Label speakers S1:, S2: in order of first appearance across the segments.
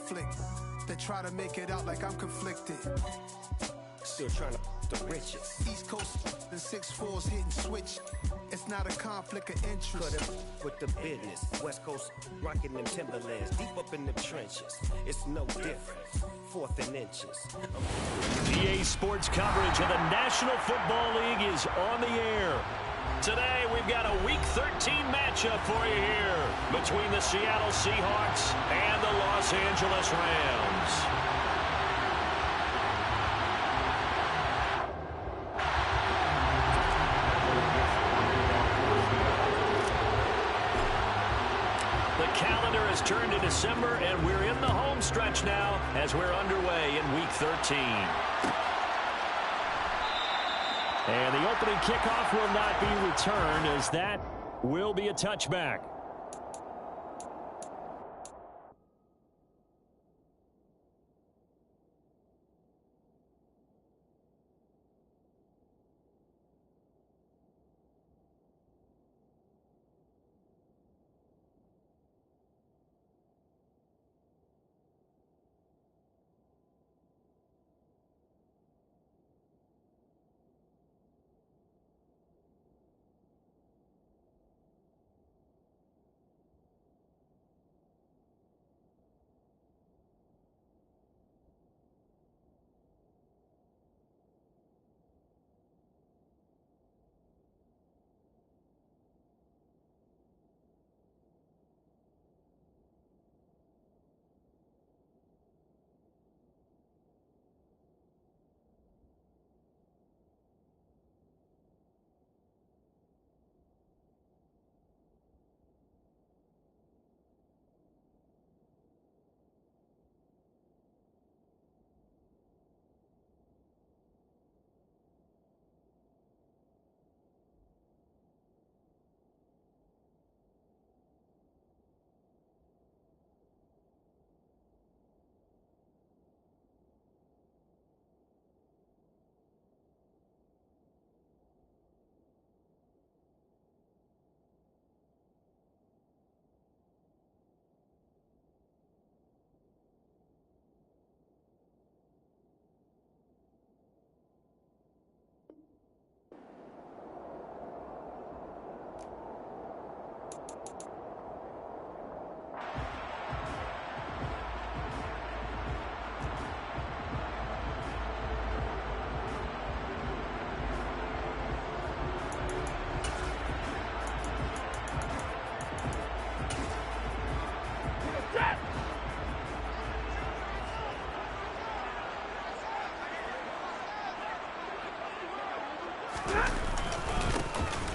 S1: conflict. They try to make it out like I'm conflicted.
S2: Still trying to the riches.
S1: East Coast and 6'4s hitting switch. It's not a conflict of interest.
S2: Cut it with the business. West Coast rocking them Timberlands. Deep up in the trenches. It's no different. Fourth and inches.
S3: EA Sports coverage of the National Football League is on the air. Today, we've got a Week 13 matchup for you here between the Seattle Seahawks and the Los Angeles Rams. Turn to December, and we're in the home stretch now as we're underway in Week 13. And the opening kickoff will not be returned, as that will be a touchback.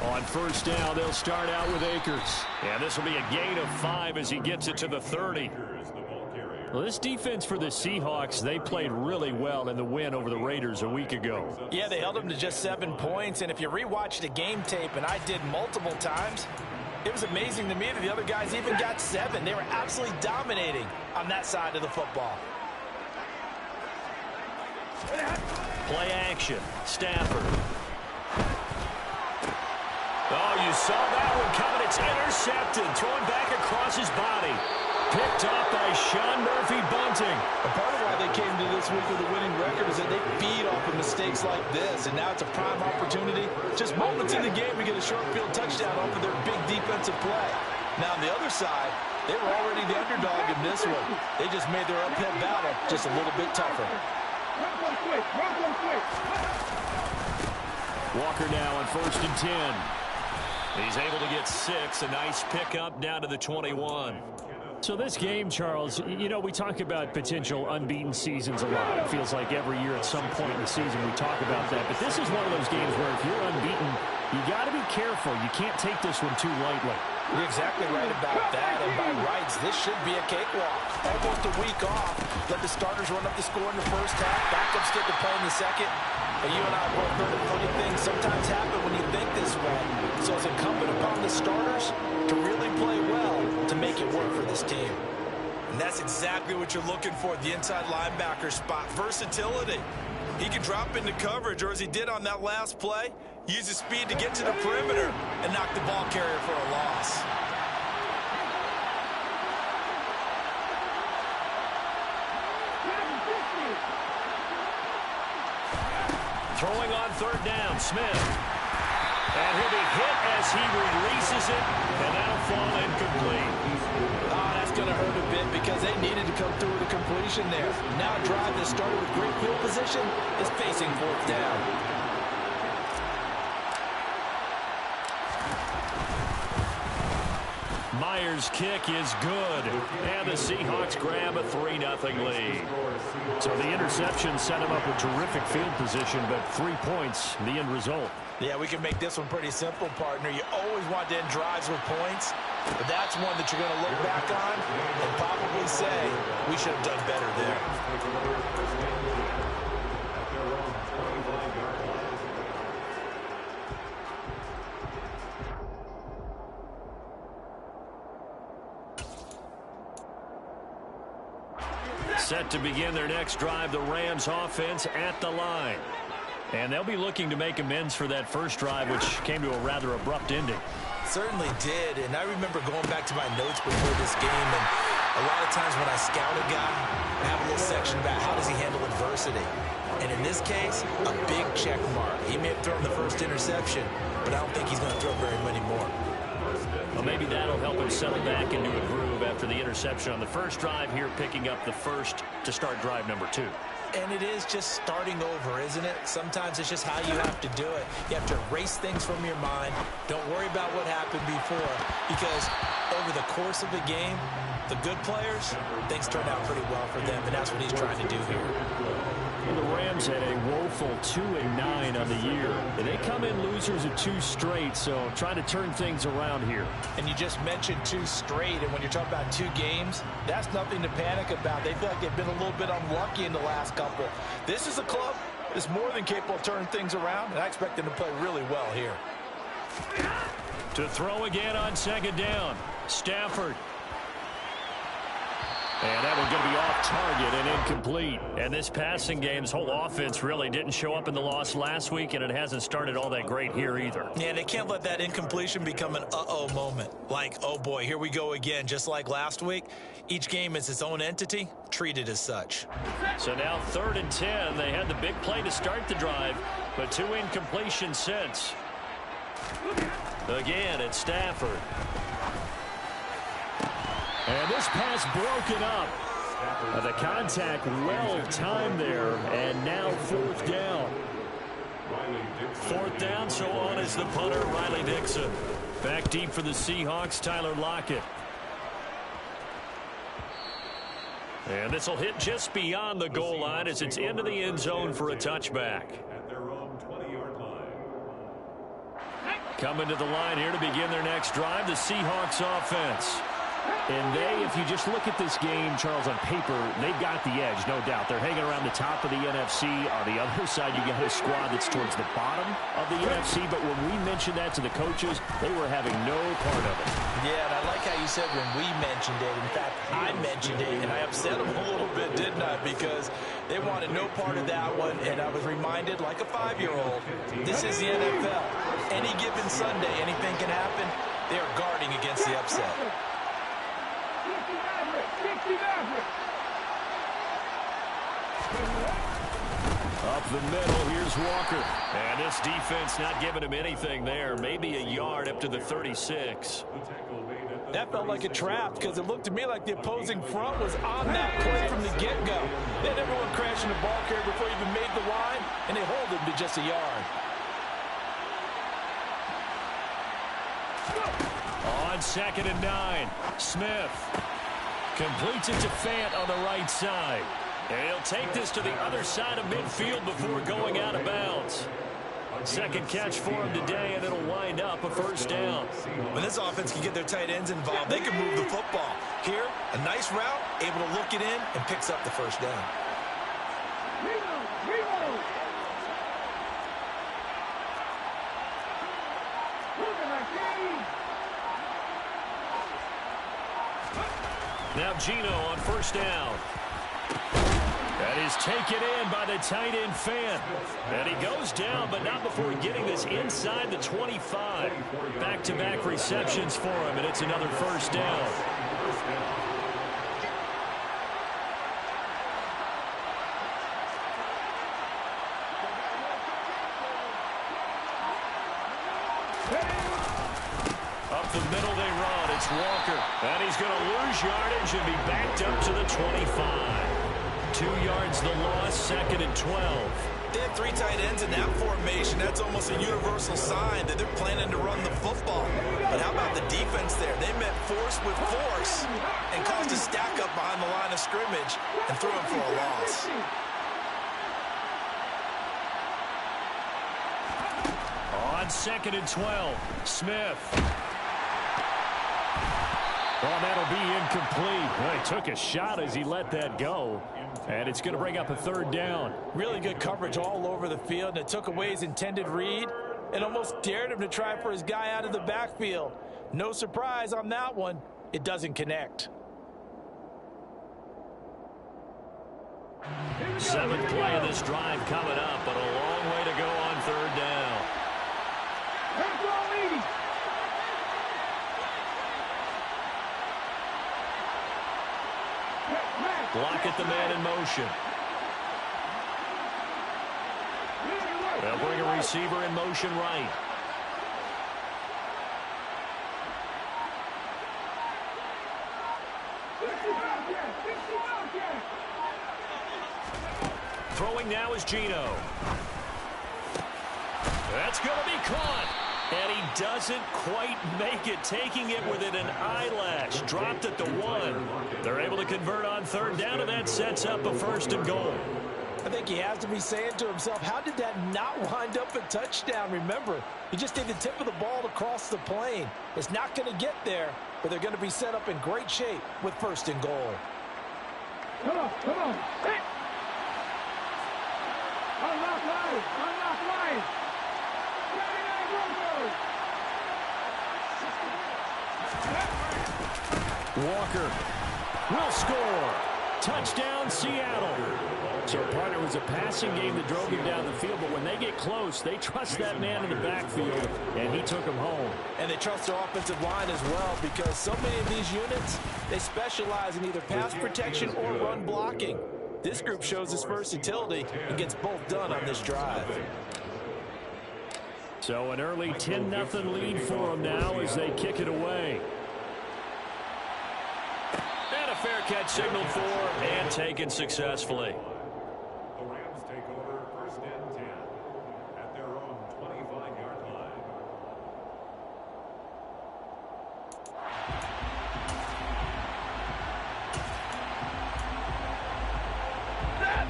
S3: On first down, they'll start out with Akers. And this will be a gain of 5 as he gets it to the 30. Well, this defense for the Seahawks, they played really well in the win over the Raiders a week ago.
S4: Yeah, they held them to just 7 points. And if you rewatch the game tape, and I did multiple times, it was amazing to me that the other guys even got 7. They were absolutely dominating on that side of the football.
S3: Play action. Stafford. Oh, you saw that one coming. It's intercepted. Thrown back across his body. Picked off by Sean Murphy-Bunting.
S5: A part of why they came to this week with a winning record is that they feed off of mistakes like this. And now it's a prime opportunity. Just moments in the game to get a short field touchdown off of their big defensive play. Now, on the other side, they were already the underdog in this one. They just made their uphill battle just a little bit tougher.
S3: Walker now on 1st and 10. He's able to get 6. A nice pickup down to the 21. So this game, Charles, you know, we talk about potential unbeaten seasons a lot. It feels like every year at some point in the season we talk about that. But this is one of those games where if you're unbeaten, you got to be careful. You can't take this one too lightly.
S4: You're exactly right about that. And by rights, this should be a cakewalk. Almost a week off. Let the starters run up the score in the first half. Backups get to play in the second. And you and I both know that funny things sometimes happen when you think this way. So it's incumbent upon the starters to really play well to make it work for this team.
S5: And that's exactly what you're looking for at the inside linebacker spot. Versatility. He can drop into coverage, or as he did on that last play, use his speed to get to the perimeter and knock the ball carrier for a loss.
S3: Throwing on third down, Smith. And he'll be hit as he releases it, and that'll fall incomplete.
S5: Oh, that's going to hurt a bit because they needed to come through with a completion there. Now a drive that started with great field position is facing fourth down.
S3: Myers' kick is good, and the Seahawks grab a 3-0 lead. So the interception set him up with terrific field position, but 3 points, the end result.
S5: Yeah, we can make this one pretty simple, partner. You always want to end drives with points, but that's one that you're going to look back on and probably say, we should have done better there.
S3: Set to begin their next drive, the Rams offense at the line. And they'll be looking to make amends for that first drive, which came to a rather abrupt ending.
S5: Certainly did, and I remember going back to my notes before this game, and a lot of times when I scout a guy, I have a little section about how does he handle adversity. And in this case, a big check mark. He may have thrown the first interception, but I don't think he's going to throw very many more.
S3: Well, maybe that'll help him settle back into a groove after the interception on the first drive here, picking up the first to start drive number 2.
S5: And it is just starting over, isn't it? Sometimes it's just how you have to do it. You have to erase things from your mind. Don't worry about what happened before, because over the course of the game, the good players, things turn out pretty well for them, and that's what he's trying to do here.
S3: The Rams had a woeful 2-9 on the year. They come in losers of 2 straight, so trying to turn things around here.
S5: And you just mentioned 2 straight, and when you're talking about 2 games, that's nothing to panic about. They feel like they've been a little bit unlucky in the last couple. This is a club that's more than capable of turning things around, and I expect them to play really well here.
S3: To throw again on second down, Stafford. And that one's going to be off target and incomplete. And this passing game's whole offense really didn't show up in the loss last week, and it hasn't started all that great here either.
S5: Yeah, they can't let that incompletion become an uh-oh moment. Like, oh boy, here we go again, just like last week. Each game is its own entity, treated as such.
S3: So now 3rd and 10. They had the big play to start the drive, but 2 incompletions since. Again, it's Stafford. And this pass broken up. The contact well timed there, and now 4th down. 4th down, so on is the punter, Riley Dixon. Back deep for the Seahawks, Tyler Lockett. And this will hit just beyond the goal line as it's into the end zone for a touchback. Coming to the line here to begin their next drive, the Seahawks offense. And if you just look at this game, Charles, on paper, they've got the edge, no doubt. They're hanging around the top of the NFC. On the other side, you got a squad that's towards the bottom of the NFC. But when we mentioned that to the coaches, they were having no part of it.
S5: Yeah, and I like how you said when we mentioned it. In fact, I mentioned it, and I upset them a little bit, didn't I? Because they wanted no part of that one, and I was reminded, like a 5-year-old, this is the NFL. Any given Sunday, anything can happen. They are guarding against the upset.
S3: Up the middle, here's Walker. And this defense not giving him anything there. Maybe a yard up to the 36.
S5: That felt like a trap because it looked to me like the opposing front was on that play from the get-go. They had everyone crashing the ball carrier before he even made the line, and they hold him to just a yard.
S3: On 2nd and 9, Smith completes it to Fant on the right side. And he'll take this to the other side of midfield before going out of bounds. Second catch for him today, and it'll wind up a 1st down.
S5: When this offense can get their tight ends involved, they can move the football. Here, a nice route, able to look it in, and picks up the 1st down.
S3: Now Gino on 1st down. That is taken in by the tight end Fant. And he goes down, but not before getting this inside the 25. Back-to-back receptions for him, and it's another 1st down. Up the middle they run. It's Walker. And he's going to lose yardage and be backed up to the 25. 2 yards the loss, 2nd and 12.
S4: They have 3 tight ends in that formation. That's almost a universal sign that they're planning to run the football. But how about the defense there? They met force with force and caused a stack up behind the line of scrimmage and threw him for a loss.
S3: On 2nd and 12, Smith. Well, that'll be incomplete. Well, he took a shot as he let that go. And it's going to bring up a 3rd down.
S5: Really good coverage all over the field, and it took away his intended read and almost dared him to try for his guy out of the backfield. No surprise on that one. It doesn't connect.
S3: 7th play of this drive coming up, but a long way to go on 3rd down. Block at the man in motion. They'll bring a receiver in motion right. Throwing now is Geno. That's going to be caught. And he doesn't quite make it, taking it within an eyelash. Dropped at the 1. They're able to convert on 3rd down, and that sets up a 1st and goal.
S5: I think he has to be saying to himself, how did that not wind up a touchdown? Remember, he just did the tip of the ball to cross the plane. It's not going to get there, but they're going to be set up in great shape with 1st and goal.
S6: Come on, come on. Hey. Unlock line, unlock line.
S3: Walker will score. Touchdown, Seattle. So, partner, it was a passing game that drove him down the field, but when they get close, they trust that man in the backfield, and he took him home.
S5: And they trust their offensive line as well, because so many of these units, they specialize in either pass protection or run blocking. This group shows its versatility and gets both done on this drive.
S3: So an early 10-0 lead for them now as they kick it away. And a fair catch signaled for and taken successfully.
S7: The Rams take over 1st and 10 at their own 25-yard line.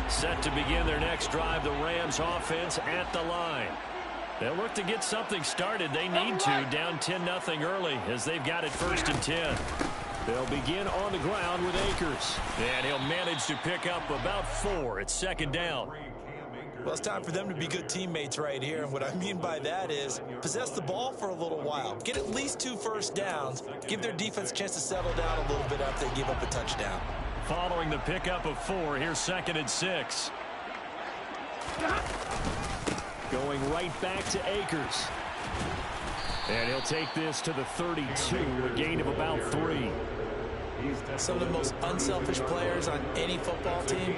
S3: Set to begin their next drive, the Rams offense at the line. They'll look to get something started. They need to, down 10-0 early as they've got it 1st and 10. They'll begin on the ground with Akers. And he'll manage to pick up about 4 at 2nd down.
S5: Well, it's time for them to be good teammates right here. And what I mean by that is possess the ball for a little while. Get at least 2 first downs. Give their defense a chance to settle down a little bit after they give up a touchdown.
S3: Following the pickup of 4, here's 2nd and 6. Going right back to Akers. And he'll take this to the 32, a gain of about 3.
S5: Some of the most unselfish players on any football team,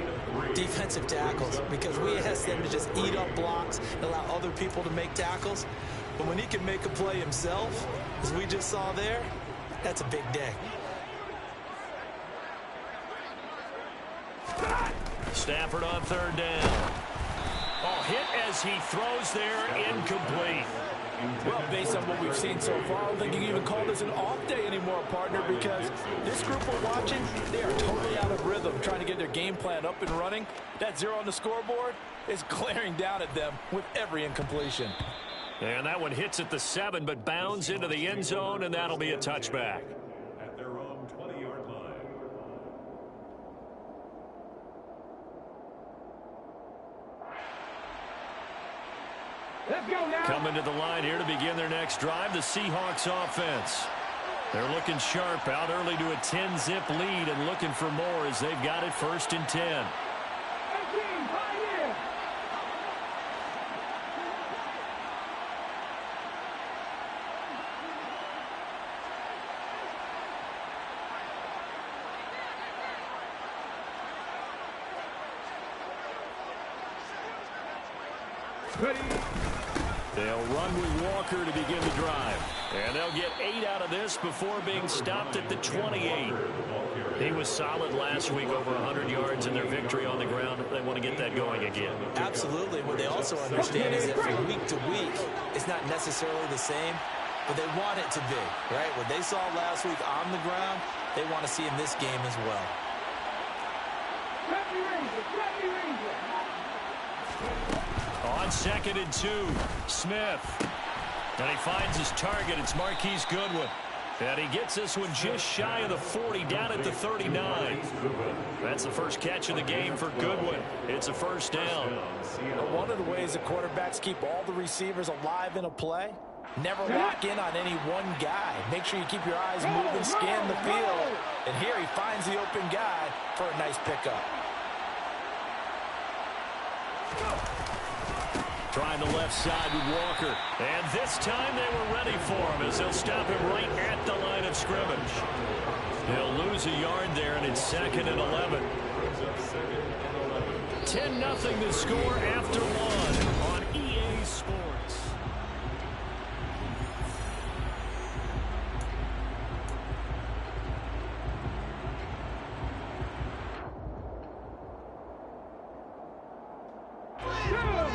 S5: defensive tackles, because we ask them to just eat up blocks and allow other people to make tackles. But when he can make a play himself, as we just saw there, that's a big day.
S3: Stafford on 3rd down. Oh, hit as he throws there, incomplete.
S5: Well, based on what we've seen so far, I don't think you can even call this an off day anymore, partner, because this group we're watching, they are totally out of rhythm, trying to get their game plan up and running. That 0 on the scoreboard is glaring down at them with every incompletion.
S3: And that one hits at the 7, but bounds into the end zone, and that'll be a touchback.
S7: At their own 20-yard line.
S6: Let's go now.
S3: Coming to the line here to begin their next drive, the Seahawks offense. They're looking sharp, out early to a 10-zip lead and looking for more as they've got it 1st and 10.
S6: 18, right here. Ready.
S3: They'll run with Walker to begin the drive. And they'll get 8 out of this before being stopped at the 28. He was solid last week, over 100 yards in their victory on the ground. They want to get that going again.
S4: Absolutely. What they also understand is that from week to week, it's not necessarily the same, but they want it to be, right? What they saw last week on the ground, they want to see in this game as well.
S3: On 2nd and 2, Smith. And he finds his target. It's Marquise Goodwin. And he gets this one just shy of the 40, down at the 39. That's the first catch of the game for Goodwin. It's a first down.
S4: One of the ways the quarterbacks keep all the receivers alive in a play, never lock in on any one guy. Make sure you keep your eyes moving, scan the field. And here he finds the open guy for a nice pickup.
S3: Trying the left side with Walker. And this time they were ready for him as they'll stop him right at the line of scrimmage. They'll lose a yard there, and it's 2nd and 11. 10-0 the score after 1 on EA Sports.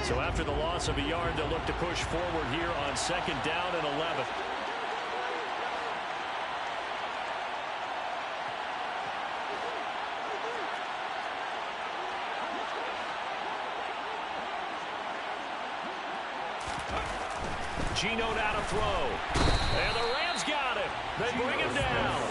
S3: So after the loss of a yard, they'll look to push forward here on 2nd down and 11. Geno down to throw. And the Rams got him. They bring him down.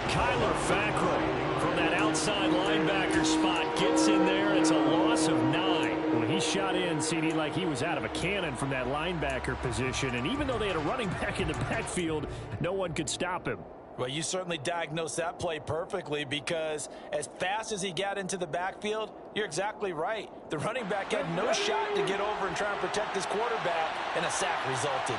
S3: Kyler Fackrell from that outside linebacker spot gets in there. It's a loss of 9. Well, he shot in, CD, like he was out of a cannon from that linebacker position. And even though they had a running back in the backfield, no one could stop him.
S4: Well, you certainly diagnosed that play perfectly, because as fast as he got into the backfield, you're exactly right. The running back had no shot to get over and try and protect his quarterback, and a sack resulted.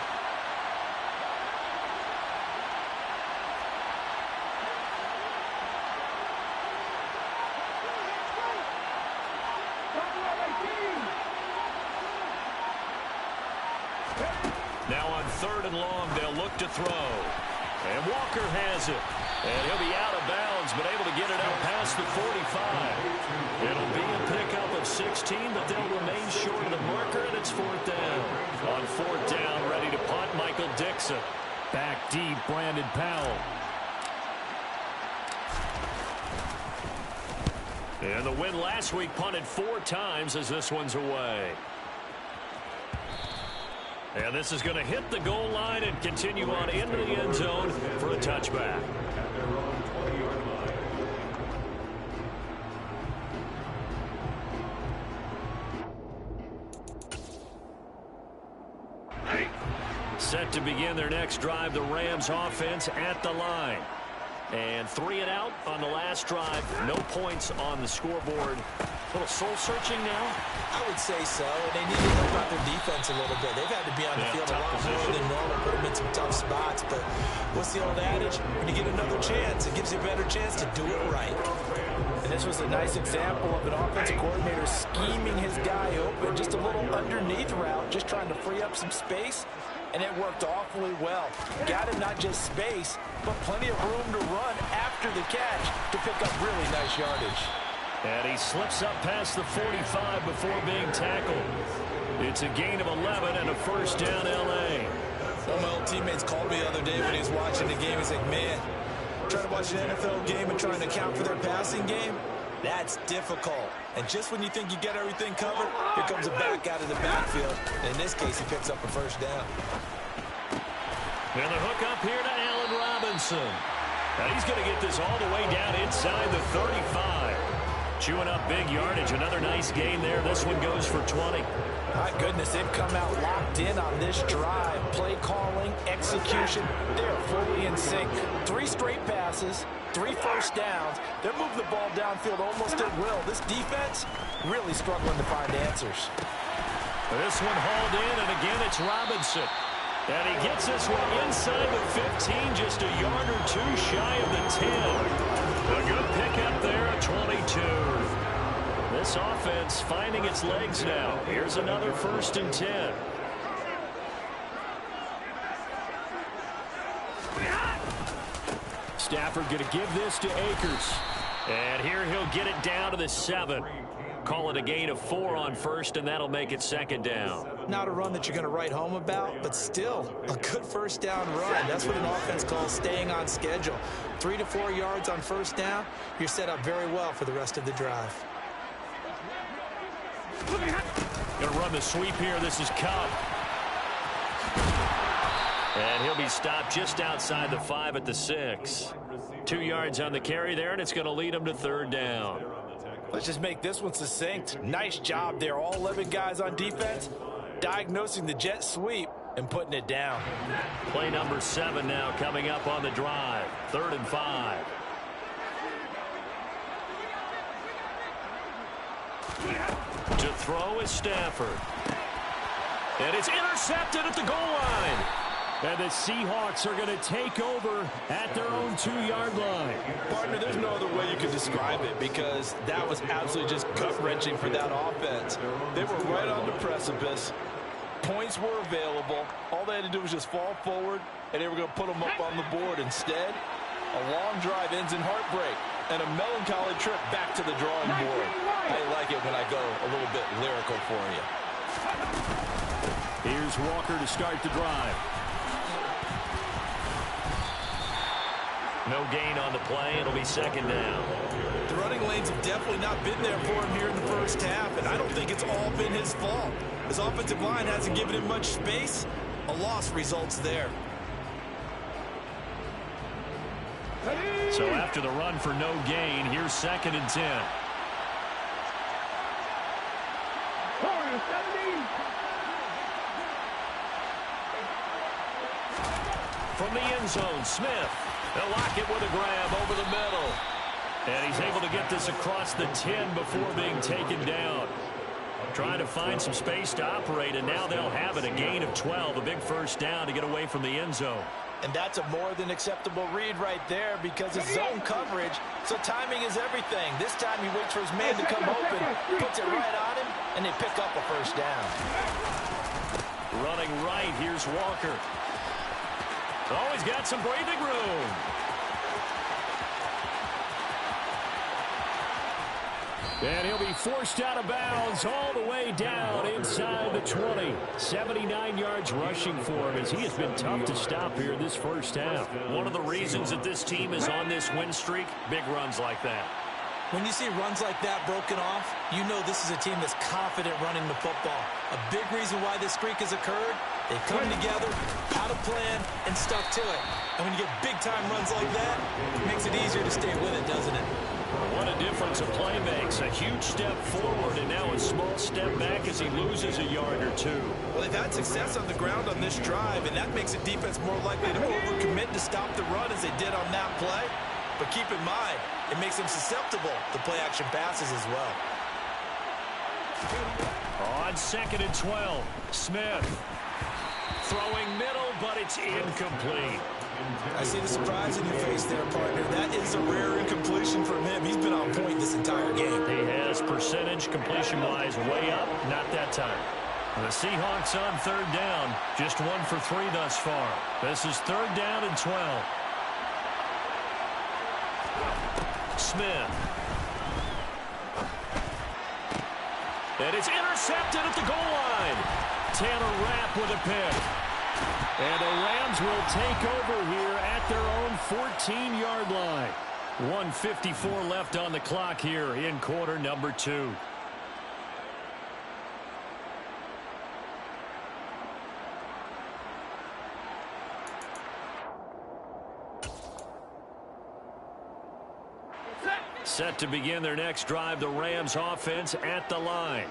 S3: Now on 3rd and long, they'll look to throw. And Walker has it. And he'll be out of bounds, but able to get it out past the 45. It'll be a pickup of 16, but they'll remain short of the marker, and it's 4th down. On 4th down, ready to punt, Michael Dixon. Back deep, Brandon Powell. And the win last week punted 4 times as this one's away. And this is going to hit the goal line and continue on into the end zone for a touchback. Set to begin their next drive, the Rams offense at the line. And 3 and out on the last drive. No points on the scoreboard. A little soul-searching now?
S4: I would say so. They need to help out their defense a little bit. They've had to be on the field a lot more than normal, put them in some tough spots. But what's the old adage? When you get another chance, it gives you a better chance to do it right. And this was a nice example of an offensive coordinator scheming his guy open. Just a little underneath route, just trying to free up some space. And it worked awfully well. Got him not just space, but plenty of room to run after the catch to pick up really nice yardage.
S3: And he slips up past the 45 before being tackled. It's a gain of 11 and a first down, L.A.
S4: One of my old teammates called me the other day when he was watching the game. He's like, man, trying to watch an NFL game and trying to account for their passing game, that's difficult. And just when you think you get everything covered, here comes a back out of the backfield. And in this case, he picks up a first down.
S3: And the hook up here to Allen Robinson. Now he's going to get this all the way down inside the 35. Chewing up big yardage. Another nice gain there. This one goes for 20.
S4: My goodness, they've come out locked in on this drive. Play calling, execution, they're fully in sync. 3 straight passes, 3 first downs. They're moving the ball downfield almost at will. This defense really struggling to find answers.
S3: This one hauled in, and again it's Robinson. And he gets this one inside the 15, just a yard or 2 shy of the 10. A good pickup there at 22. This offense finding its legs now. Here's another 1st and 10. Stafford going to give this to Akers. And here he'll get it down to the 7. Call it a gain of 4 on first, and that'll make it second down.
S4: Not a run that you're going to write home about, but still a good first down run. That's what an offense calls staying on schedule. 3 to 4 yards on first down, you're set up very well for the rest of the drive.
S3: Going to run the sweep here. This is Kupp. And he'll be stopped just outside the 5 at the 6. 2 yards on the carry there, and it's going to lead him to third down.
S4: Let's just make this one succinct. Nice job there. All 11 guys on defense diagnosing the jet sweep and putting it down.
S3: Play number 7 now coming up on the drive. 3rd and 5. To throw is Stafford. And it's intercepted at the goal line. And the Seahawks are going to take over at their own 2-yard line.
S5: Partner, there's no other way you could describe it because that was absolutely just gut-wrenching for that offense. They were right on the precipice. Points were available. All they had to do was just fall forward, and they were going to put them up on the board. Instead, a long drive ends in heartbreak and a melancholy trip back to the drawing board. I like it when I go a little bit lyrical for you.
S3: Here's Walker to start the drive. No gain on the play. It'll be second down.
S4: The running lanes have definitely not been there for him here in the first half, and I don't think it's all been his fault. His offensive line hasn't given him much space. A loss results there.
S3: So after the run for no gain, here's 2nd and 10. From the end zone, Smith. They'll lock it with a grab over the middle. And he's able to get this across the 10 before being taken down. Trying to find some space to operate, and now they'll have it. A gain of 12, a big first down to get away from the end zone.
S4: And that's a more than acceptable read right there because it's zone coverage, so timing is everything. This time he waits for his man to come open, puts it right on him, and they pick up a first down.
S3: Running right, here's Walker. Oh, he's got some breathing room. And he'll be forced out of bounds all the way down inside the 20. 79 yards rushing for him as he has been tough to stop here this first half. One of the reasons that this team is on this win streak, big runs like that.
S4: When you see runs like that broken off, you know this is a team that's confident running the football. A big reason why this streak has occurred, they've come together, had a plan, and stuck to it. And when you get big-time runs like that, it makes it easier to stay with it, doesn't it?
S3: What a difference a play makes. A huge step forward and now a small step back as he loses a yard or 2.
S4: Well, they've had success on the ground on this drive, and that makes a defense more likely to overcommit to stop the run as they did on that play. But keep in mind, it makes them susceptible to play-action passes as well.
S3: On 2nd and 12, Smith throwing middle, but it's incomplete.
S4: I see the surprise in your face there, partner. That is a rare incompletion from him. He's been on point this entire game.
S3: He has percentage completion-wise way up, not that time. The Seahawks on 3rd down, just 1 for 3 thus far. This is 3rd down and 12. Smith. And it's intercepted at the goal line. Tanner Rapp with a pick. And the Rams will take over here at their own 14-yard line. 1:54 left on the clock here in quarter number 2. Set to begin their next drive, the Rams offense at the line.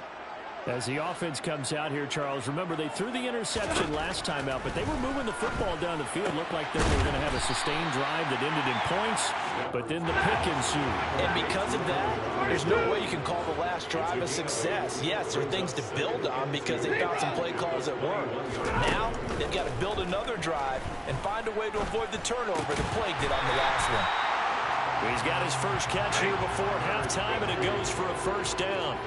S3: As the offense comes out here, Charles, remember they threw the interception last time out, but they were moving the football down the field. Looked like they were going to have a sustained drive that ended in points, but then the pick ensued.
S4: And because of that, there's no way you can call the last drive a success. Yes, there are things to build on because they found some play calls that work. Now, they've got to build another drive and find a way to avoid the turnover that plagued it on the last one.
S3: He's got his first catch here before halftime, and it goes for a first down.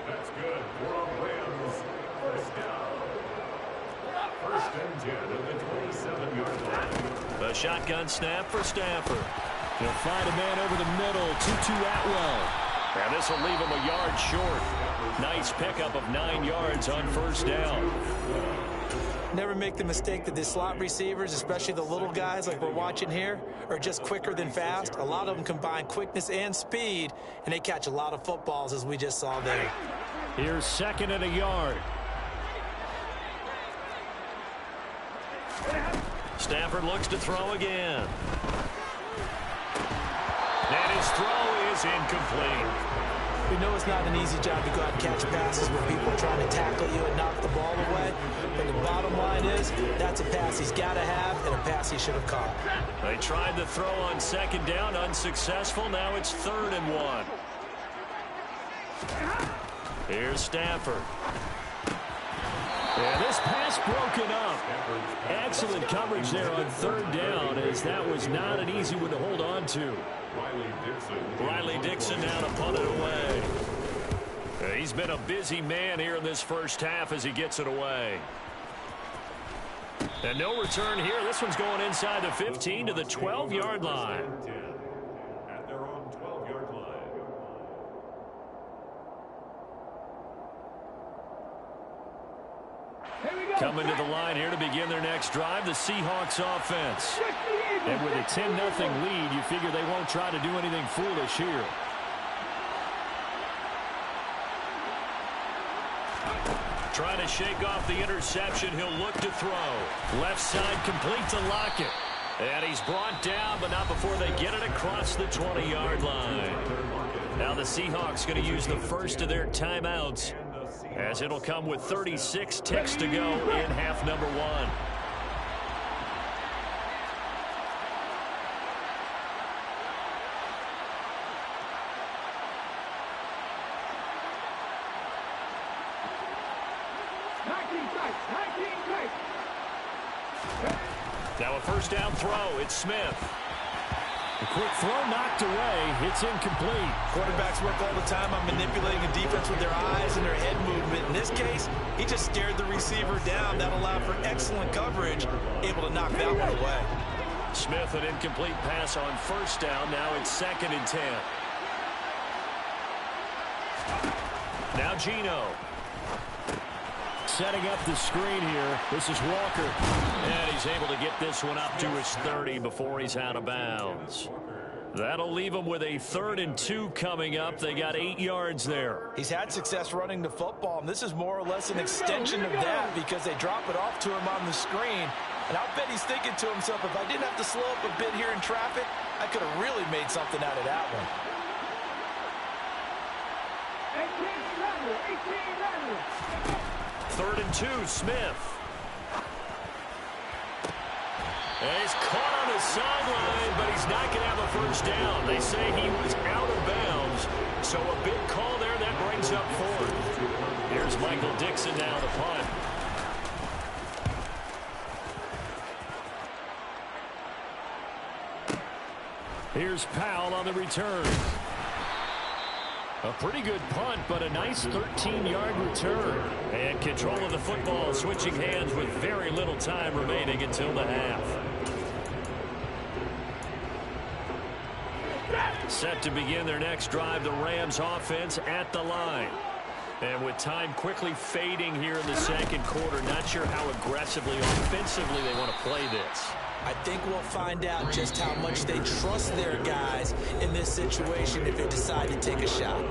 S7: That's good for a Rams first down. First and 10 at the 27-yard line.
S3: A shotgun snap for Stafford. He'll find a man over the middle. Tutu Atwell. And this will leave him a yard short. Nice pickup of 9 yards on first down.
S4: Never make the mistake that the slot receivers, especially the little guys like we're watching here, are just quicker than fast. A lot of them combine quickness and speed, and they catch a lot of footballs, as we just saw there.
S3: Here's second and a yard. Stafford looks to throw again. And his throw is incomplete.
S4: We know it's not an easy job to go out and catch passes when people are trying to tackle you and knock the ball away. But the bottom line is, that's a pass he's got to have and a pass he should have caught.
S3: They tried the throw on second down, unsuccessful. Now it's 3rd and 1. Here's Stafford. And this pass broken up. Excellent coverage there on 3rd down, as that was not an easy one to hold on to. Riley Dixon now to punt it away. He's been a busy man here in this first half as he gets it away. And no return here. This one's going inside the 15 to the 12-yard line.
S7: At their own 12-yard line.
S3: Coming to the line here to begin their next drive, the Seahawks offense. And with a 10-0 lead, you figure they won't try to do anything foolish here. Trying to shake off the interception. He'll look to throw. Left side complete to Lockett. And he's brought down, but not before they get it across the 20-yard line. Now the Seahawks going to use the first of their timeouts, as it'll come with 36 ticks to go in half number 1. Now a first down throw. It's Smith. A quick throw knocked away. It's incomplete.
S4: Quarterbacks work all the time on manipulating a defense with their eyes and their head movement. In this case, he just stared the receiver down. That allowed for excellent coverage, able to knock that one away.
S3: Smith, an incomplete pass on first down. Now it's 2nd and 10. Now Geno. Setting up the screen here. This is Walker. And he's able to get this one up to his 30 before he's out of bounds. That'll leave him with a 3rd and 2 coming up. They got 8 yards there.
S4: He's had success running the football, and this is more or less an extension of that because they drop it off to him on the screen. And I'll bet he's thinking to himself, if I didn't have to slow up a bit here in traffic, I could have really made something out of that one.
S3: 3rd and 2, Smith. And he's caught on his sideline, but he's not going to have a first down. They say he was out of bounds, so a big call there. That brings up 4th. Here's Michael Dixon now to punt. Here's Powell on the return. A pretty good punt, but a nice 13-yard return. And control of the football, switching hands with very little time remaining until the half. Set to begin their next drive, the Rams offense at the line. And with time quickly fading here in the second quarter, not sure how aggressively, offensively they want to play this.
S4: I think we'll find out just how much they trust their guys in this situation if they decide to take a shot.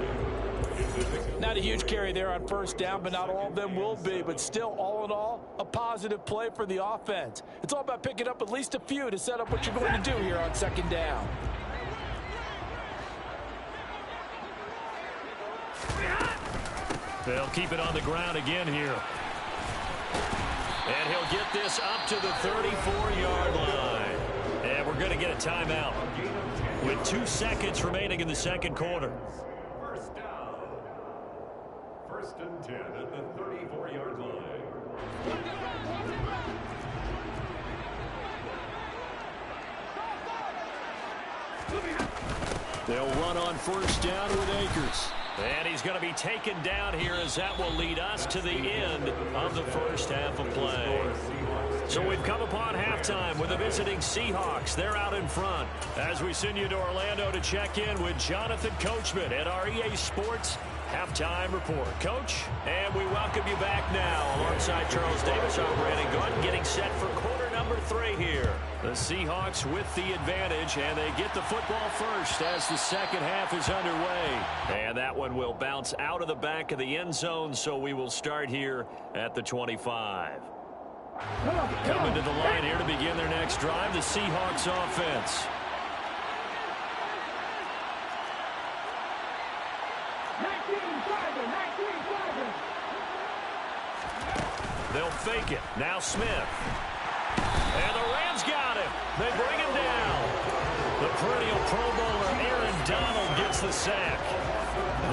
S4: Not a huge carry there on first down, but not all of them will be. But still, all in all, a positive play for the offense. It's all about picking up at least a few to set up what you're going to do here on second down.
S3: They'll keep it on the ground again here. And he'll get this up to the 34-yard line. And we're going to get a timeout with 2 seconds remaining in the second quarter.
S7: First down. 1st and 10 at the 34-yard line.
S3: They'll run on first down with Akers. And he's going to be taken down here as that will lead us to the end of the first half of play. So we've come upon halftime with the visiting Seahawks. They're out in front. As we send you to Orlando to check in with Jonathan Coachman at our EA Sports Halftime Report. Coach, and we welcome you back now alongside Charles Davis. I'm Brandon Gordon getting set for quarter number 3 here. The Seahawks with the advantage, and they get the football first as the second half is underway. And that one will bounce out of the back of the end zone, so we will start here at the 25. Coming to the line here to begin their next drive, the Seahawks offense. They'll fake it. Now Smith. And the Rams got him. They bring him down. The perennial Pro Bowler Aaron Donald gets the sack.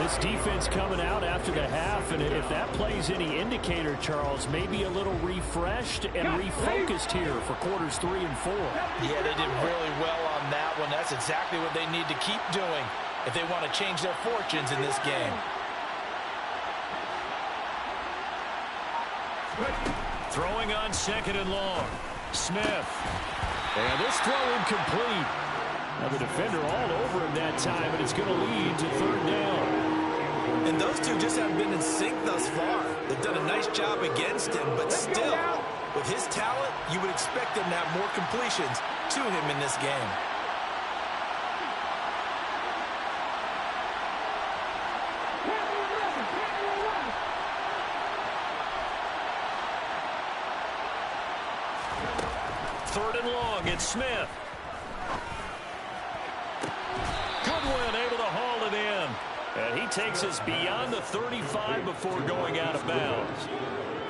S3: This defense coming out after the half, and if that plays any indicator, Charles, maybe a little refreshed and refocused here for quarters 3 and 4.
S4: Yeah, they did really well on that one. That's exactly what they need to keep doing if they want to change their fortunes in this game.
S3: Throwing on second and long. Smith. And this throw incomplete. Now the defender all over him that time, and it's going to lead to third down.
S4: And those two just haven't been in sync thus far. They've done a nice job against him, but still, with his talent, you would expect them to have more completions to him in this game.
S3: Third and long, it's Smith. Goodwin able to haul it in. And he takes us beyond the 35 before going out of bounds.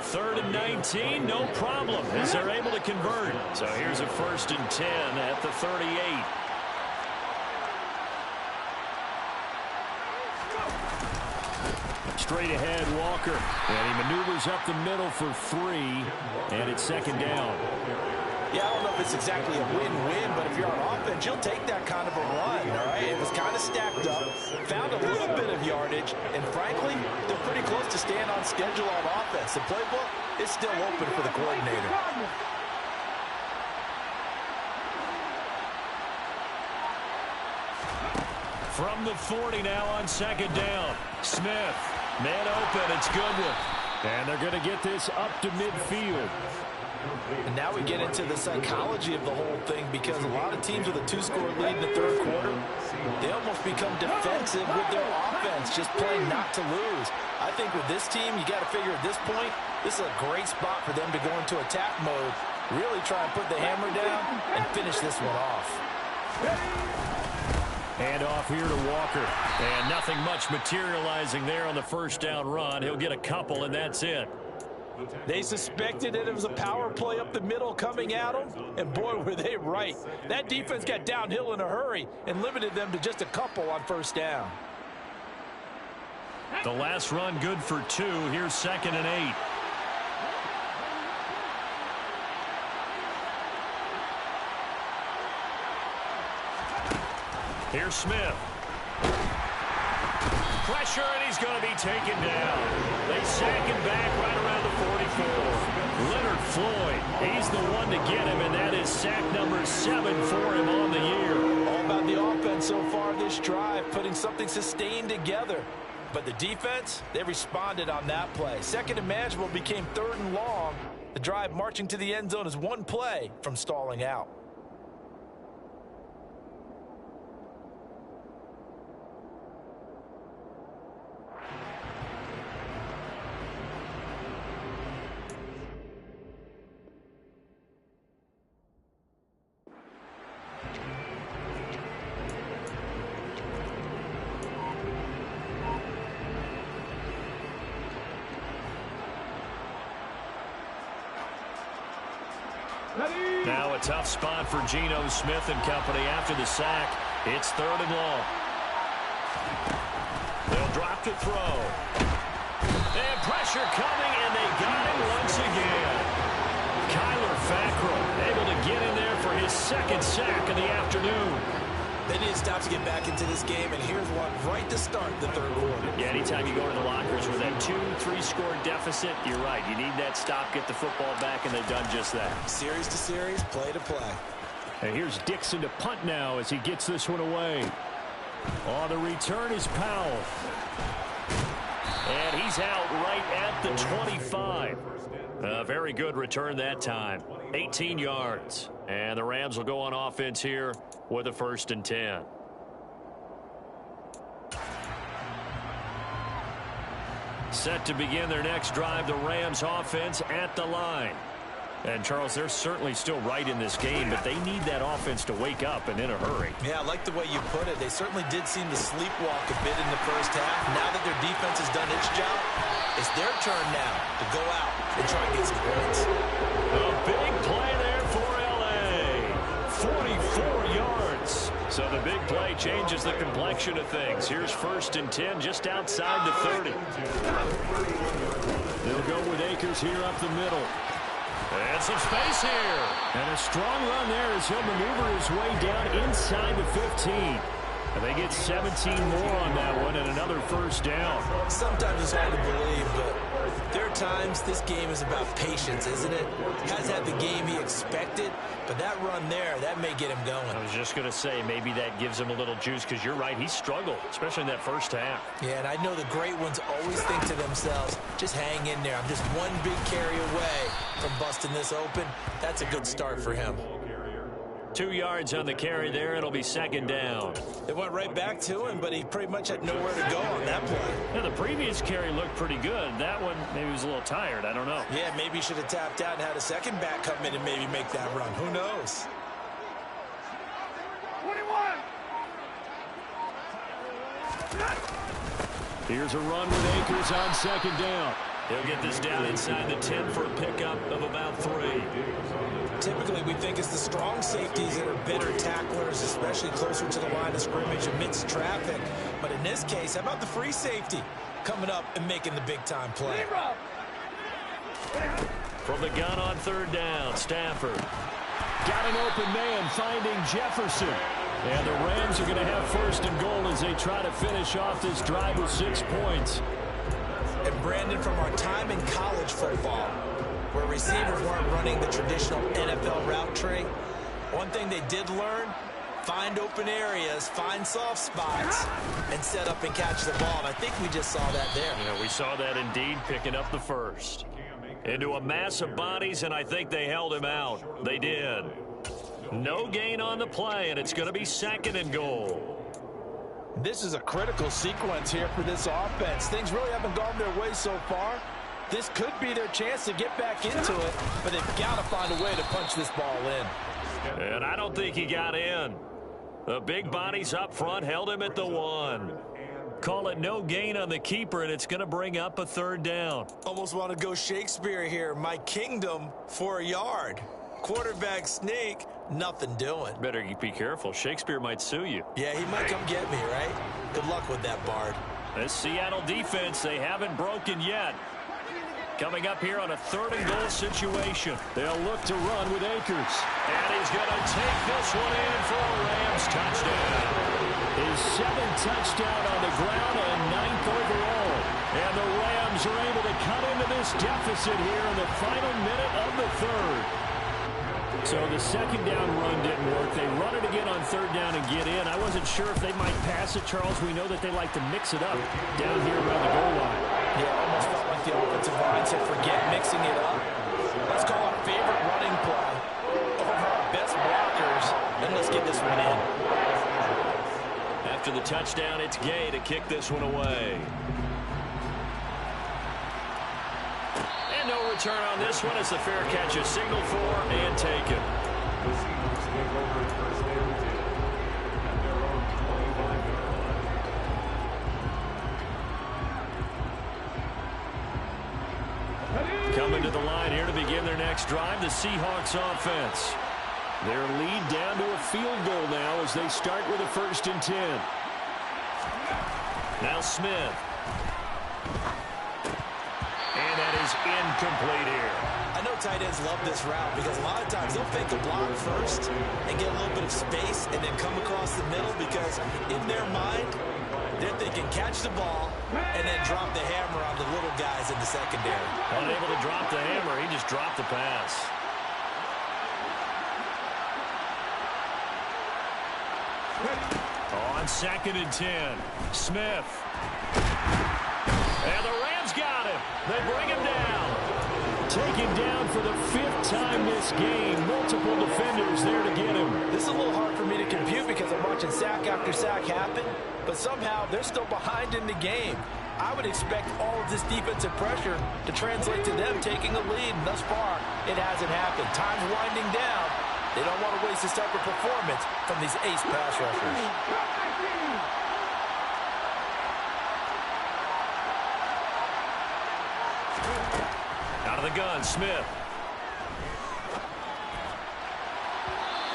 S3: 3rd and 19, no problem as they're able to convert. So here's a 1st and 10 at the 38. Straight ahead, Walker. And he maneuvers up the middle for 3. And it's 2nd down.
S4: Yeah, I don't know if it's exactly a win-win, but if you're on offense, you'll take that kind of a run, all right? It was kind of stacked up, found a little bit of yardage, and frankly, they're pretty close to staying on schedule on offense. The playbook is still open for the coordinator.
S3: From the 40 now on 2nd down. Smith, man open, it's Goodwin. And they're going to get this up to midfield.
S4: And now we get into the psychology of the whole thing, because a lot of teams with a 2-score lead in the 3rd quarter, they almost become defensive with their offense, just playing not to lose. I think with this team, you got to figure at this point, this is a great spot for them to go into attack mode, really try and put the hammer down and finish this one off.
S3: Hand off here to Walker. And nothing much materializing there on the 1st down run. He'll get a couple, and that's it.
S4: They suspected it was a power play up the middle coming at them, and boy, were they right. That defense got downhill in a hurry and limited them to just a couple on 1st down.
S3: The last run good for 2. Here's 2nd and 8. Here's Smith. Pressure, and he's going to be taken down. They sack him back right around the 44. Leonard Floyd, he's the one to get him, and that is sack number 7 for him on the year.
S4: All about the offense so far this drive, putting something sustained together. But the defense, they responded on that play. 2nd and manageable became 3rd and long. The drive marching to the end zone is one play from stalling out.
S3: Now a tough spot for Geno Smith and company after the sack. It's 3rd and long. They'll drop to throw. And pressure coming, and they got him once again. Kyler Fackrell able to get in there for his 2nd sack of the afternoon.
S4: They need to stop to get back into this game, and here's one right to start the third quarter.
S3: Yeah, anytime you go to the lockers with that 2-3 score deficit, you're right. You need that stop, get the football back, and they've done just that.
S4: Series to series, play to play.
S3: And here's Dixon to punt now as he gets this one away. On the return is Powell. And he's out right at the 25. A very good return that time. 18 yards. And the Rams will go on offense here with a 1st and 10. Set to begin their next drive, the Rams offense at the line. And, Charles, they're certainly still right in this game, but they need that offense to wake up and in a hurry.
S4: Yeah, I like the way you put it. They certainly did seem to sleepwalk a bit in the first half. Now that their defense has done its job, it's their turn now to go out and try and get some points.
S3: A big play there for L.A. 44 yards. So the big play changes the complexion of things. Here's 1st and 10 just outside the 30. They'll go with Akers here up the middle. And some space here. And a strong run there as he'll maneuver his way down inside the 15. And they get 17 more on that one and another 1st down.
S4: Sometimes it's hard to believe, but there are times this game is about patience, isn't it? Has had the game he expected, but that run there, that may get him going.
S3: I was just going to say, maybe that gives him a little juice because you're right, he struggled, especially in that first half.
S4: Yeah, and I know the great ones always think to themselves, just hang in there. I'm just one big carry away from busting this open. That's a good start for him.
S3: 2 yards on the carry there. It'll be 2nd down.
S4: They went right back to him, but he pretty much had nowhere to go on that play.
S3: Yeah, the previous carry looked pretty good. That one, maybe he was a little tired. I don't know.
S4: Yeah, maybe he should have tapped out and had a second back come in and maybe make that run. Who knows?
S6: 21.
S3: Here's a run with Akers on 2nd down. He'll get this down inside the 10 for a pickup of about 3.
S4: Typically, we think it's the strong safeties that are better tacklers, especially closer to the line of scrimmage amidst traffic. But in this case, how about the free safety coming up and making the big-time play?
S3: From the gun on 3rd down, Stafford. Got an open man finding Jefferson. And the Rams are going to have 1st and goal as they try to finish off this drive with 6 points.
S4: And Brandon, from our time in college football, where receivers weren't running the traditional NFL route tree, one thing they did learn, find open areas, find soft spots, and set up and catch the ball. And I think we just saw that there.
S3: Yeah, we saw that indeed, picking up the 1st. Into a mass of bodies, and I think they held him out. They did. No gain on the play, and it's going to be 2nd and goal.
S5: This is a critical sequence here for this offense. Things really haven't gone their way so far. This could be their chance to get back into it, but they've got to find a way to punch this ball in.
S3: And I don't think he got in. The big bodies up front held him at the 1. Call it no gain on the keeper, and it's going to bring up a 3rd down.
S4: Almost want to go Shakespeare here. My kingdom for a yard. Quarterback sneak, nothing doing.
S3: Better be careful. Shakespeare might sue you.
S4: Yeah, he might come get me, right? Good luck with that, Bard.
S3: This Seattle defense, they haven't broken yet. Coming up here on a 3rd and goal situation. They'll look to run with Akers. And he's going to take this one in for a Rams touchdown. His 7th touchdown on the ground and 9th overall. And the Rams are able to cut into this deficit here in the final minute of the 3rd. So the 2nd down run didn't work. They run it again on 3rd down and get in. I wasn't sure if they might pass it, Charles. We know that they like to mix it up down here around the goal line.
S4: Yeah, almost felt like the offensive line said, forget mixing it up. Let's call our favorite running play over our best blockers, and let's get this one in.
S3: After the touchdown, it's Gay to kick this one away. No return on this one as the fair catch is signaled for and taken.
S7: Receivers take over 1st and 10 at their own 25-yard line.
S3: Coming to the line here to begin their next drive, the Seahawks offense. Their lead down to a field goal now as they start with a 1st and 10. Now Smith. And that is is incomplete here.
S4: I know tight ends love this route because a lot of times they'll fake a block first and get a little bit of space and then come across the middle because in their mind, they're thinking catch the ball and then drop the hammer on the little guys in the secondary.
S3: Unable to drop the hammer, he just dropped the pass. On 2nd and 10, Smith. And the Rams got him. They bring him down. Taken down for the 5th time this game. Multiple defenders there to get him.
S4: This is a little hard for me to compute because I'm watching sack after sack happen, but somehow they're still behind in the game. I would expect all of this defensive pressure to translate to them taking a lead, and thus far, it hasn't happened. Time's winding down. They don't want to waste this type of performance from these ace pass rushers.
S3: Out of the gun, Smith.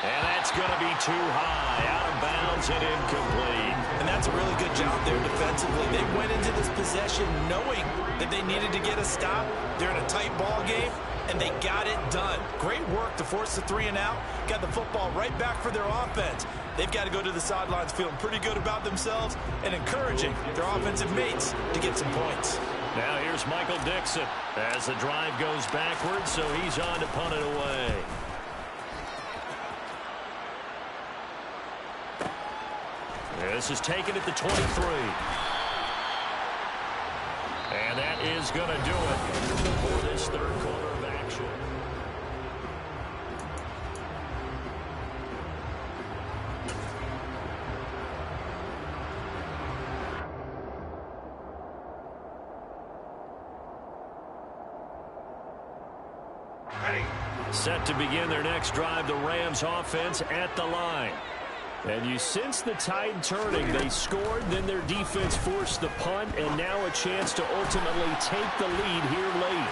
S3: And that's going to be too high. Out of bounds and incomplete.
S4: And that's a really good job there defensively. They went into this possession knowing that they needed to get a stop. They're in a tight ball game, and they got it done. Great work to force the 3 and out. Got the football right back for their offense. They've got to go to the sidelines feeling pretty good about themselves and encouraging their offensive mates to get some points.
S3: Now here's Michael Dixon as the drive goes backwards, so he's on to punt it away. This is taken at the 23. And that is going to do it for this 3rd quarter of action. Set to begin their next drive, the Rams offense at the line. And you sense the tide turning. They scored, then their defense forced the punt, and now a chance to ultimately take the lead here late.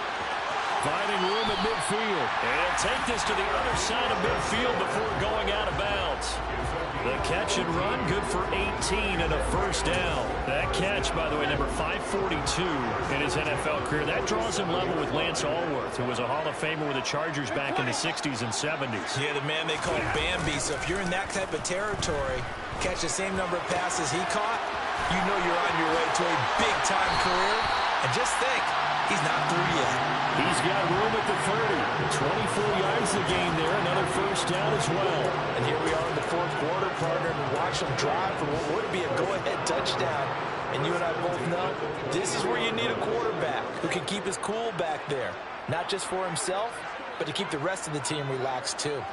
S3: Finding room at midfield. And take this to the other side of midfield before going out of bounds. The catch and run, good for 18 and a 1st down. That catch, by the way, number 542 in his NFL career. That draws him level with Lance Allworth, who was a Hall of Famer with the Chargers back in the 60s and 70s.
S4: Yeah, the man they call Bambi. So if you're in that type of territory, catch the same number of passes he caught, you know you're on your way to a big-time career. And just think, he's not through yet.
S3: He's got room at the 30. 24 yards the game there. Another 1st down as well.
S4: And here we are in the 4th quarter, partner, and watch them drive for what would be a go-ahead touchdown. And you and I both know this is where you need a quarterback who can keep his cool back there. Not just for himself, but to keep the rest of the team relaxed too.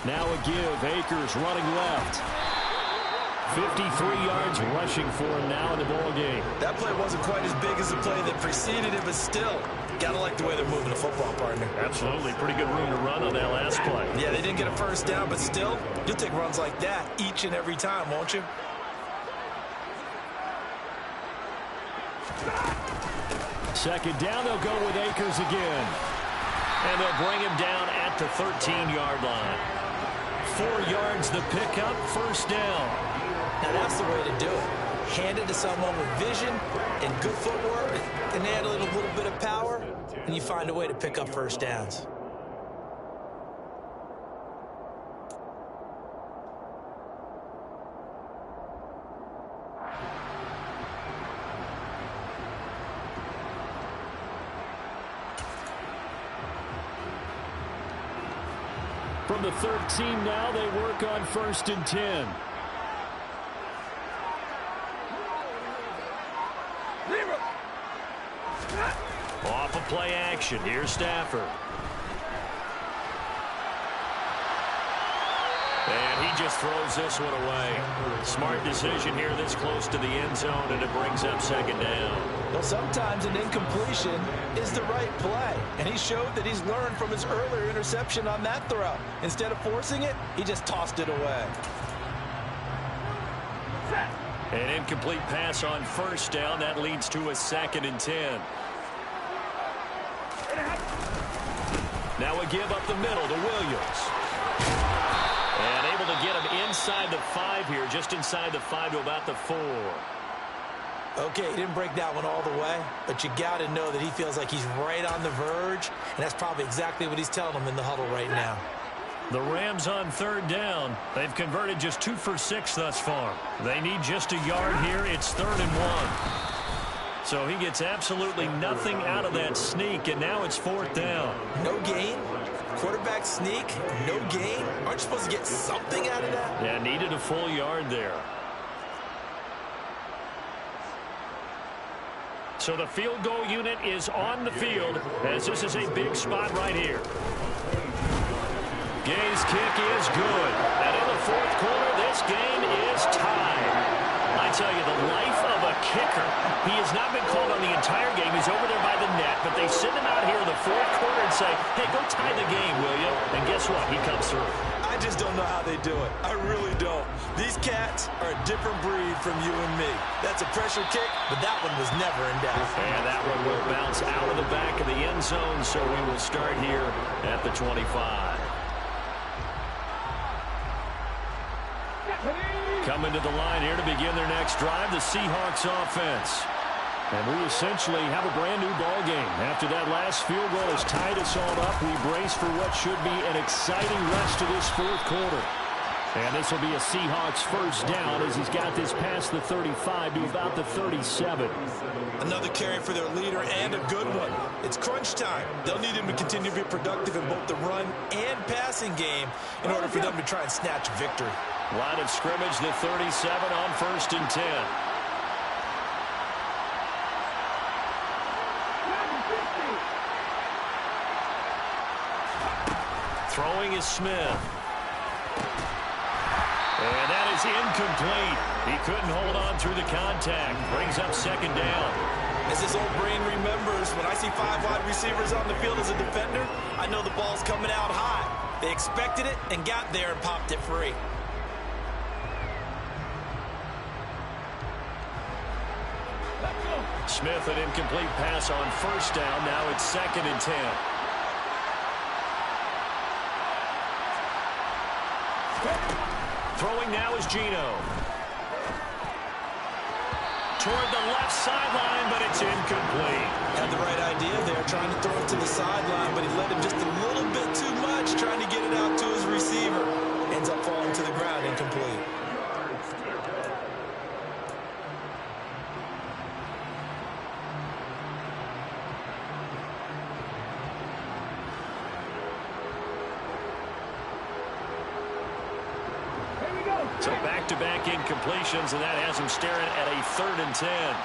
S3: Now a give. Akers running left. 53 yards rushing for him now in the ball game.
S4: That play wasn't quite as big as the play that preceded it, but still, gotta like the way they're moving the football, partner.
S3: Absolutely. Pretty good room to run on that last play.
S4: Yeah, they didn't get a 1st down, but still, you'll take runs like that each and every time, won't you?
S3: Second down, they'll go with Akers again. And they'll bring him down at the 13-yard line. 4 yards the pickup, 1st down.
S4: Now that's the way to do it. Hand it to someone with vision and good footwork, and add a little bit of power, and you find a way to pick up 1st downs.
S3: From the 13 now, they work on 1st and 10. Off a play action. Here's Stafford. And he just throws this one away. Smart decision here this close to the end zone, and it brings up 2nd down.
S4: Well, sometimes an incompletion is the right play, and he showed that he's learned from his earlier interception on that throw. Instead of forcing it, he just tossed it away.
S3: An incomplete pass on 1st down. That leads to a 2nd and 10. Now a give up the middle to Williams. And able to get him inside the 5 here, just inside the 5 to about the 4.
S5: Okay, he didn't break that one all the way, but you got to know that he feels like he's right on the verge, and that's probably exactly what he's telling them in the huddle right now.
S3: The Rams on third down. They've converted just 2 for 6 thus far. They need just a yard here. It's 3rd and 1. So he gets absolutely nothing out of that sneak, and now it's 4th down.
S5: No gain? Quarterback sneak? No gain? Aren't you supposed to get something out of that?
S3: Yeah, needed a full yard there. So the field goal unit is on the field as this is a big spot right here. Gay's kick is good. And in the 4th quarter, this game is tied. I tell you, the life of a kicker. He has not been called on the entire game. He's over there by the net, but they send him out here in the 4th quarter and say, hey, go tie the game, will you? And guess what? He comes through.
S5: I just don't know how they do it. I really don't. These cats are a different breed from you and me. That's a pressure kick, but that one was never in doubt.
S3: And that one will bounce out of the back of the end zone, so we will start here at the 25. Coming to the line here to begin their next drive, the Seahawks offense. And we essentially have a brand-new ball game. After that last field goal has tied us all up, we brace for what should be an exciting rest of this 4th quarter. And this will be a Seahawks first down as he's got this past the 35 to about the 37.
S5: Another carry for their leader and a good one. It's crunch time. They'll need him to continue to be productive in both the run and passing game in order for them to try and snatch victory.
S3: Line of scrimmage, the 37 on 1st and 10. Throwing is Smith. And that is incomplete. He couldn't hold on through the contact. Brings up 2nd down.
S5: As this old brain remembers, when I see 5 wide receivers on the field as a defender, I know the ball's coming out high. They expected it and got there and popped it free.
S3: Smith, an incomplete pass on 1st down. Now it's 2nd and 10. Throwing now is Geno. Toward the left sideline, but it's incomplete.
S5: Had the right idea there, trying to throw it to the sideline, but he led him just a little bit too much, trying to get it out to his receiver. Ends up falling to the ground, incomplete.
S3: So back-to-back incompletions, and that has him staring at a 3rd and 10.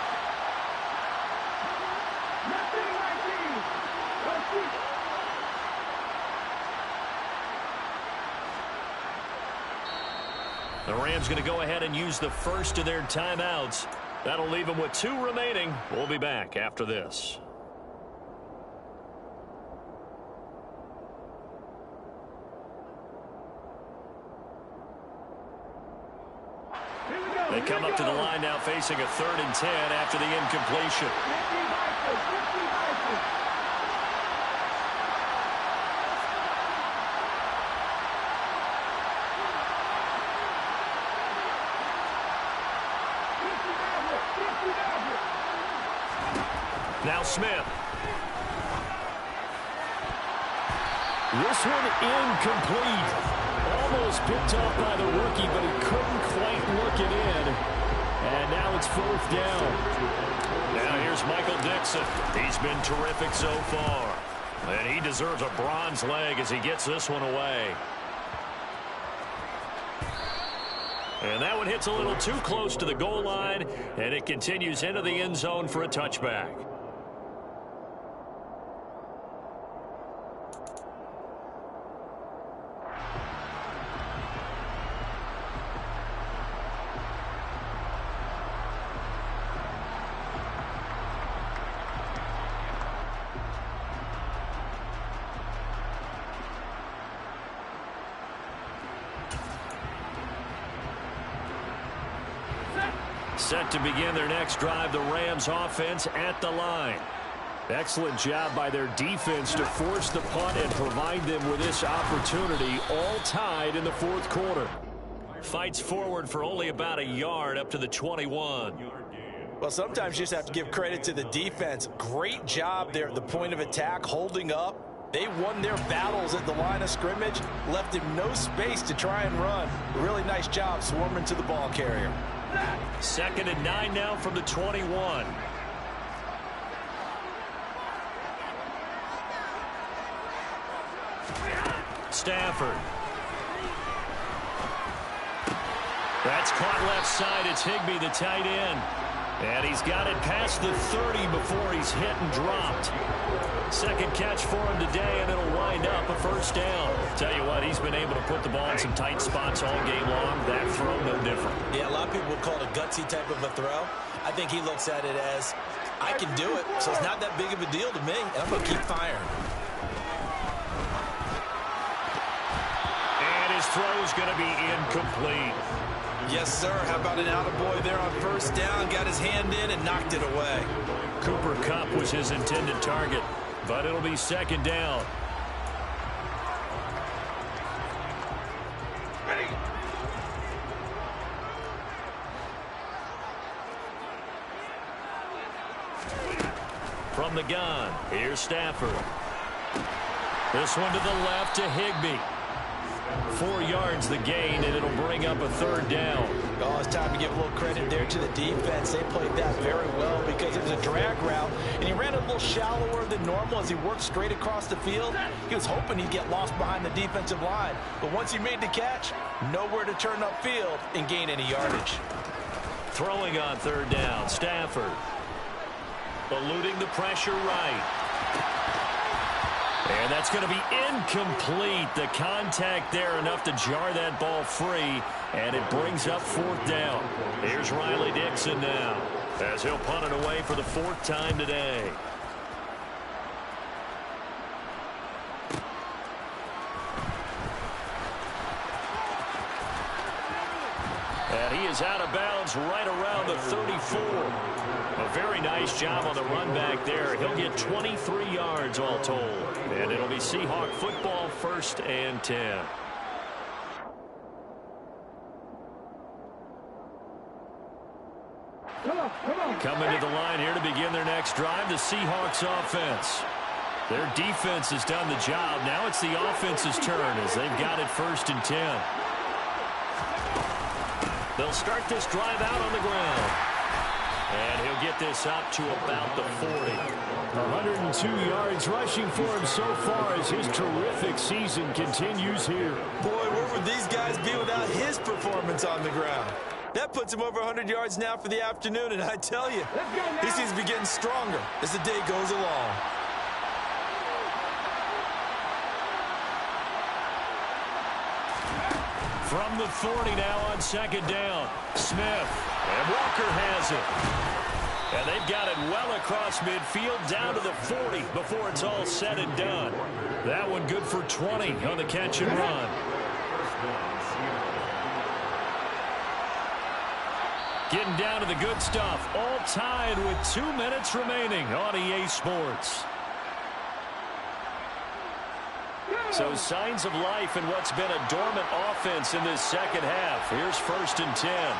S3: The Rams going to go ahead and use the first of their timeouts. That'll leave them with 2 remaining. We'll be back after this. They come up to the line now facing a 3rd and 10 after the incompletion. Now Smith. This one incomplete. Almost picked off by the rookie, but he couldn't quite look it in. And now it's 4th down. Now here's Michael Dixon. He's been terrific so far. And he deserves a bronze leg as he gets this one away. And that one hits a little too close to the goal line, and it continues into the end zone for a touchback. Set to begin their next drive, the Rams offense at the line. Excellent job by their defense to force the punt and provide them with this opportunity, all tied in the 4th quarter. Fights forward for only about a yard up to the 21.
S5: Well, sometimes you just have to give credit to the defense. Great job there at the point of attack, holding up. They won their battles at the line of scrimmage, left him no space to try and run. Really nice job swarming to the ball carrier.
S3: 2nd and 9 now from the 21. Stafford. That's caught left side. It's Higbee, the tight end. And he's got it past the 30 before he's hit and dropped. Second catch for him today, and it'll wind up a first down. Tell you what, he's been able to put the ball in some tight spots all game long. That throw, no different.
S4: Yeah, a lot of people would call it a gutsy type of a throw. I think he looks at it as, I can do it, so it's not that big of a deal to me, and I'm going to keep firing.
S3: And his throw's going to be incomplete.
S4: Yes, sir. How about an attaboy there on first down? Got his hand in and knocked it away.
S3: Cooper Kupp was his intended target, but it'll be 2nd down. From the gun, here's Stafford. This one to the left to Higbee. 4 yards the gain, and it'll bring up a 3rd down.
S4: Oh, it's time to give a little credit there to the defense. They played that very well because it was a drag route, and he ran a little shallower than normal as he worked straight across the field. He was hoping he'd get lost behind the defensive line, but once he made the catch, nowhere to turn upfield and gain any yardage.
S3: Throwing on 3rd down, Stafford. Eluding the pressure right. And that's going to be incomplete. The contact there enough to jar that ball free, and it brings up 4th down. Here's Riley Dixon now as he'll punt it away for the 4th time today. And he is out of bounds right around the 34. A very nice job on the run back there. He'll get 23 yards all told. And it'll be Seahawk football, 1st and 10. Coming to the line here to begin their next drive, the Seahawks offense. Their defense has done the job. Now it's the offense's turn as they've got it 1st and 10. They'll start this drive out on the ground. And he'll get this up to about the 40. 102 yards rushing for him so far as his terrific season continues here.
S5: Boy, where would these guys be without his performance on the ground? That puts him over 100 yards now for the afternoon, and I tell you, he seems to be getting stronger as the day goes along.
S3: From the 40 now on 2nd down. Smith, and Walker has it. And they've got it well across midfield down to the 40 before it's all said and done. That one good for 20 on the catch and run. Getting down to the good stuff. All tied with 2 minutes remaining on EA Sports. So signs of life in what's been a dormant offense in this second half. Here's 1st and 10.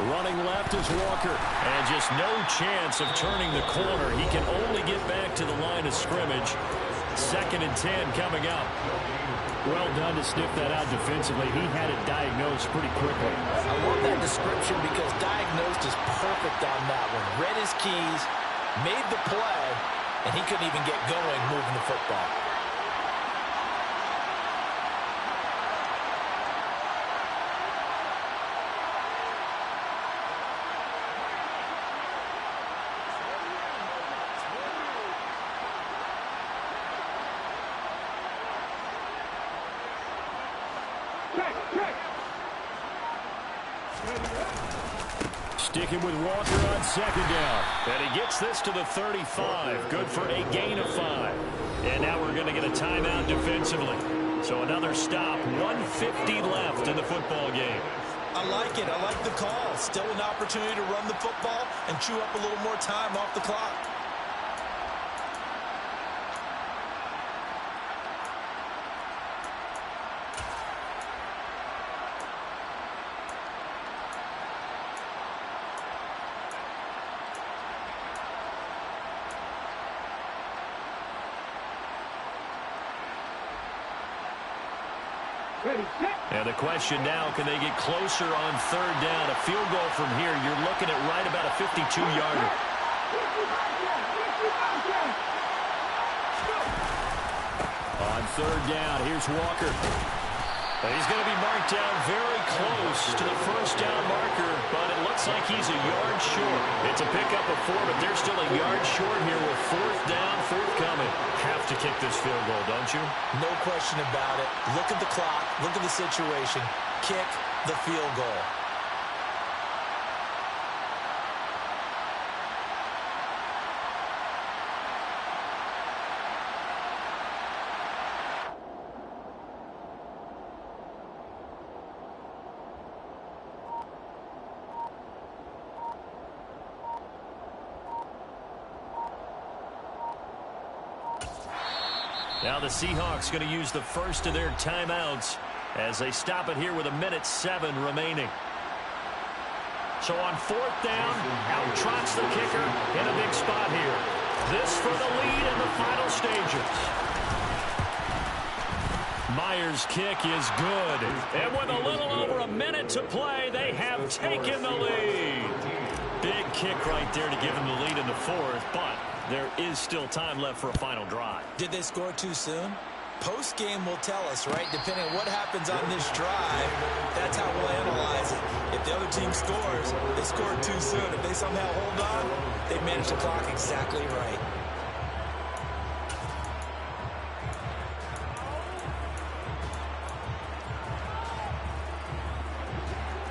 S3: Running left is Walker. And just no chance of turning the corner. He can only get back to the line of scrimmage. 2nd and 10 coming up.
S8: Well done to sniff that out defensively. He had it diagnosed pretty quickly.
S4: I love that description because diagnosed is perfect on that one. Read his keys, made the play, and he couldn't even get going moving the football.
S3: Sticking with Walker on 2nd down. And he gets this to the 35. Good for a gain of 5. And now we're going to get a timeout defensively. So another stop. 1:50 left in the football game.
S5: I like it. I like the call. Still an opportunity to run the football and chew up a little more time off the clock.
S6: Ready, set.
S3: And the question now, can they get closer on third down? A field goal from here, you're looking at right about a 52-yarder. On third down, here's Walker. He's going to be marked down very close to the first down marker, but it looks like he's a yard short. It's a pickup of 4, but they're still a yard short here with fourth down, forthcoming. Have to kick this field goal, don't you?
S4: No question about it. Look at the clock. Look at the situation. Kick the field goal.
S3: Now the Seahawks going to use the first of their timeouts as they stop it here with 1:07 remaining. So on fourth down, out trots the kicker in a big spot here. This for the lead in the final stages. Myers' kick is good. And with a little over a minute to play, they have taken the lead. Big kick right there to give them the lead in the fourth, but there is still time left for a final drive.
S4: Did they score too soon? Post-game will tell us, right? Depending on what happens on this drive, that's how we'll analyze it. If the other team scores, they scored too soon. If they somehow hold on, they managed the clock exactly right.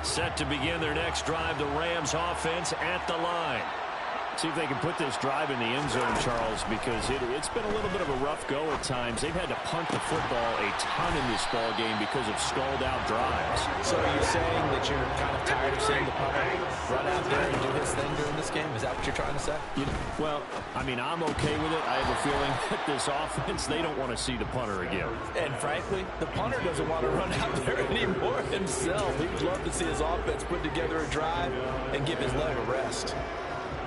S3: Set to begin their next drive, the Rams offense at the line.
S8: See if they can put this drive in the end zone, Charles, because it's been a little bit of a rough go at times. They've had to punt the football a ton in this ball game because of stalled-out drives.
S5: So are you saying that you're kind of tired of seeing the punter run out there and do his thing during this game? Is that what you're trying to say?
S8: Well, I mean, I'm okay with it. I have a feeling that this offense, they don't want to see the punter again.
S5: And frankly, the punter doesn't want to run out there anymore himself. He'd love to see his offense put together a drive and give his leg a rest.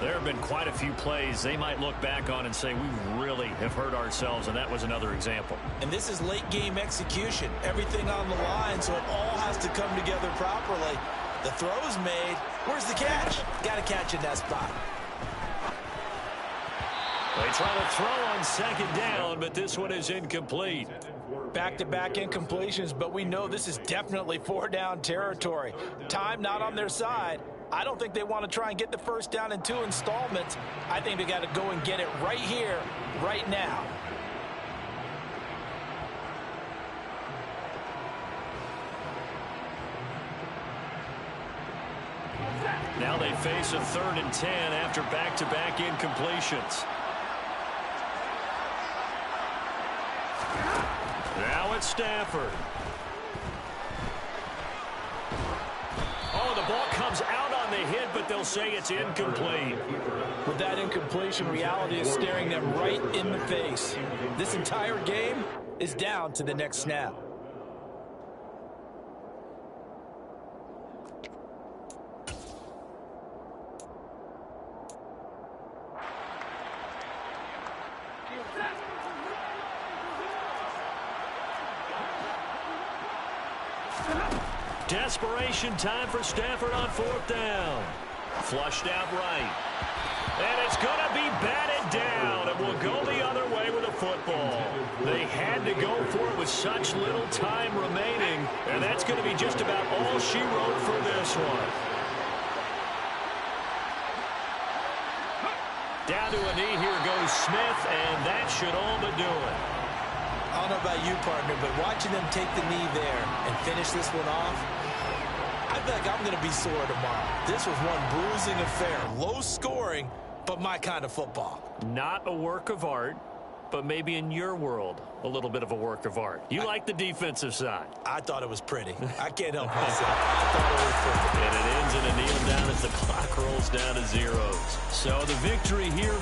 S3: There have been quite a few plays they might look back on and say, we really have hurt ourselves, and that was another example.
S4: And this is late-game execution. Everything on the line, so it all has to come together properly. The throw's made. Where's the catch? Got to catch in that spot.
S3: They try to throw on second down, but this one is incomplete.
S4: Back-to-back incompletions, but we know this is definitely four-down territory. Time not on their side. I don't think they want to try and get the first down in 2 installments. I think they got to go and get it right here, right now.
S3: Now they face a 3rd and 10 after back-to-back incompletions. Now it's Stafford. Oh, the ball comes out on the hit, but they'll say it's incomplete.
S4: With that incompletion, reality is staring them right in the face. This entire game is down to the next snap.
S3: Desperation time for Stafford on 4th down. Flushed out right. And it's going to be batted down. It will go the other way with the football. They had to go for it with such little time remaining. And that's going to be just about all she wrote for this one. Down to a knee, here goes Smith, and that should all but do it.
S4: I don't know about you, partner, but watching them take the knee there and finish this one off, I think I'm going to be sore tomorrow. This was one bruising affair. Low scoring, but my kind of football.
S3: Not a work of art, but maybe in your world, a little bit of a work of art. You like the defensive side.
S4: I thought it was pretty. I can't help myself. I thought it was pretty.
S3: And it ends in a kneel down as the clock rolls down to zeros. So the victory here.